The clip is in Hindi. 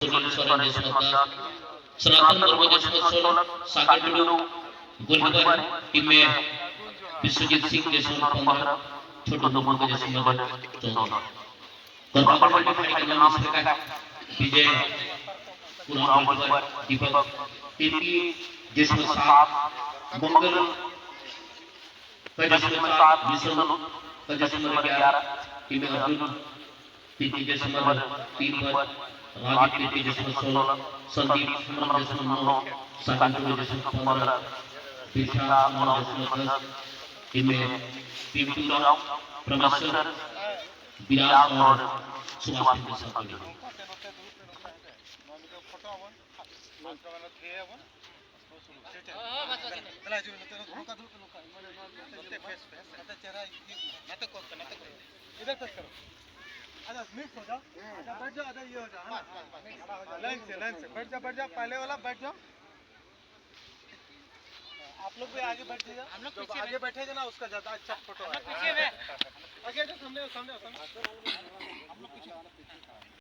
सुनील सोरेन जसवंत दास, सनातन मुर्मू जसवंत सोलक, सागर टुडू गोलकीपर, टीम में विश्वजीत सिंह जसवंत 15, छोटू मुर्मू जसवंत 14। गोलकीपर में खड़ी नाम इसका विजय पूरा गोलकीपर दीपक, टीम की जसवंत 7, मंगल का जसवंत 7, विष्णु का जसवंत 11, टीम में अर्जुन पीटी जसवंत 3 पर, राजीव पीटी जसवंत 16, संदीप सुमन जसवंत 9, सागर टुडू जसवंत 15, दिशा सुमन जसवंत 10, टीम में पीपी राव, प्रमेश्वर, विराज और सुभाष के साथ जोड़ी। अच्छा मिक्स हो जाओ, अच्छा बैठ जाओ, अच्छा ये हो जाओ, हाँ लाइन से बैठ जाओ, पहले वाला बैठ जाओ। आप लोग भी आगे बैठ जाइए, हम लोग पीछे आगे बैठेगा ना उसका ज्यादा अच्छा फोटो आएगा। पीछे में आगे सामने हम लोग पीछे